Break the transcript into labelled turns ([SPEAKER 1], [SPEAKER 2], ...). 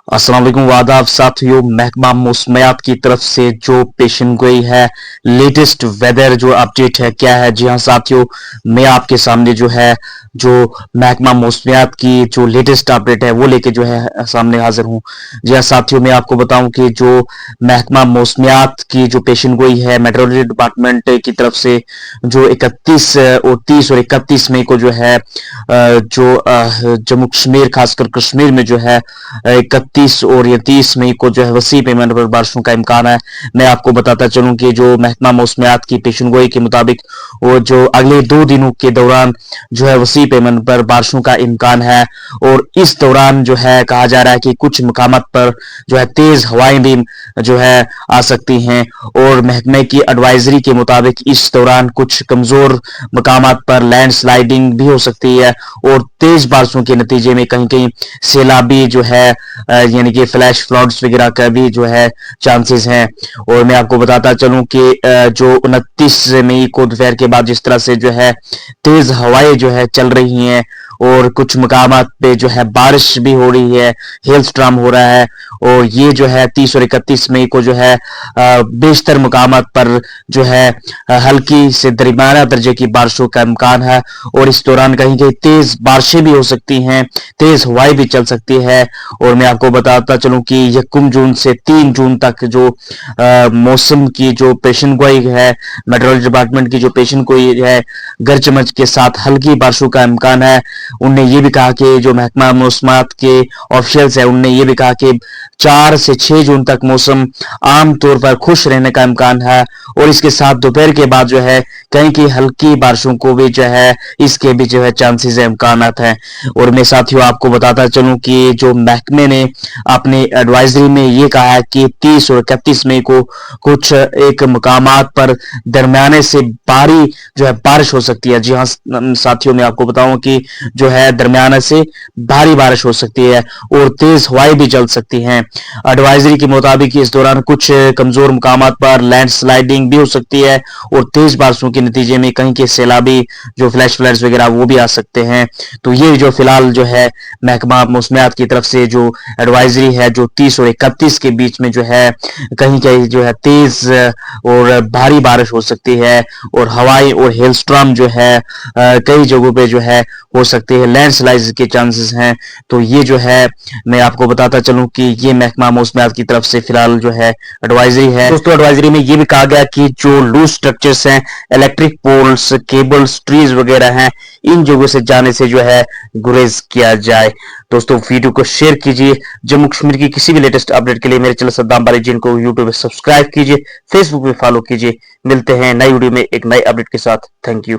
[SPEAKER 1] अस्सलाम वालेकुम वादाब साथियों, महकमा मौसमियात की तरफ से जो पेशन गोई है, लेटेस्ट वेदर जो अपडेट है क्या है। जी हाँ साथियों, मैं आपके सामने जो महकमा मौसमियात की जो लेटेस्ट अपडेट है वो लेके सामने हाजिर हूँ। जी हाँ साथियों, मैं आपको बताऊं कि जो महकमा मौसमियात की जो पेशन गोई है मेट्रोलॉजी डिपार्टमेंट की तरफ से जो 31 और 30 और 31 मई को जम्मू कश्मीर खासकर कश्मीर में 31 और या 30 मई को वसी पैमाने पर बारिशों का इम्कान है। मैं आपको बताता चलूं कि जो महकमा मौसमियात की पेशनगोई के मुताबिक वो जो अगले 2 दिनों के दौरान वसी पैमाने पर बारिशों का इम्कान है। और इस दौरान कहा जा रहा है कि कुछ मकामात पर तेज हवाएं भी आ सकती हैं। और महकमे की एडवाइजरी के मुताबिक इस दौरान कुछ कमजोर मकामात पर लैंड स्लाइडिंग भी हो सकती है और तेज बारिशों के नतीजे में कहीं कहीं सैलाबी यानी कि फ्लैश फ्लड्स वगैरह का भी चांसेस हैं। और मैं आपको बताता चलूं कि जो 29 मई को दोपहर के बाद जिस तरह से तेज हवाएं चल रही हैं और कुछ मकामात पे बारिश भी हो रही है, हेल स्टॉर्म हो रहा है। और ये 30 और 31 मई को बेशतर मकामात पर हल्की से दरमियाना दर्जे की बारिशों का इम्कान है। और इस दौरान कहीं कहीं तेज बारिशें भी हो सकती हैं, तेज हवाएं भी चल सकती है। और मैं आपको बताता चलूं कि 1 जून से 3 जून तक जो मौसम की जो पेशन गोई है, मेट्रोलॉजी डिपार्टमेंट की जो पेशन गोई है, गरज चमक के साथ हल्की बारिशों का इम्कान है। उनने ये भी कहा कि जो महकमा मौसमात के ऑफिशियल्स है उनने ये भी कहा कि 4 से 6 जून तक मौसम आमतौर पर खुश रहने का इम्कान है। और इसके साथ दोपहर के बाद कहीं की हल्की बारिशों को भी इसके भी चांसेस है, इम्कान है। और मैं साथियों आपको बताता चलूं कि जो महकमे ने अपनी एडवाइजरी में ये कहा है कि 30 और 31 मई को कुछ एक मकामात पर दरमियाने से भारी बारिश हो सकती है। जी हाँ साथियों, मैं आपको बताऊं कि दरमियाने से भारी बारिश हो सकती है और तेज हवाएं भी चल सकती हैं। एडवाइजरी के मुताबिक इस दौरान कुछ कमजोर मकामात पर लैंड स्लाइडिंग भी हो सकती है और तेज बारिशों के नतीजे में कहीं के सैलाबी फ्लैश फ्लड्स वगैरह वो भी आ सकते हैं। तो ये फिलहाल महकमा मौसमियात की तरफ से जो एडवाइजरी है, जो 30 और 31 के बीच में कहीं कहीं तेज और भारी बारिश हो सकती है और हवाएं और हेल स्टॉर्म कई जगहों पे हो सकती है, लैंडस्लाइड के चांसेस हैं। तो ये मैं आपको बताता चलूं कि ये महकमा मौसमियात की तरफ से फिलहाल एडवाइजरी है। दोस्तों एडवाइजरी में ये भी कहा गया कि जो लूज स्ट्रक्चर्स हैं, इलेक्ट्रिक पोल्स, केबल्स, ट्रीज वगैरह हैं, इन जगहों से जाने से गुरेज किया जाए। दोस्तों वीडियो को शेयर कीजिए। जम्मू कश्मीर की किसी भी लेटेस्ट अपडेट के लिए मेरे चैनल सद्दाम बारी जिन को यूट्यूब पे सब्सक्राइब कीजिए, फेसबुक पे फॉलो कीजिए। मिलते हैं नई वीडियो में एक नई अपडेट के साथ। Thank you.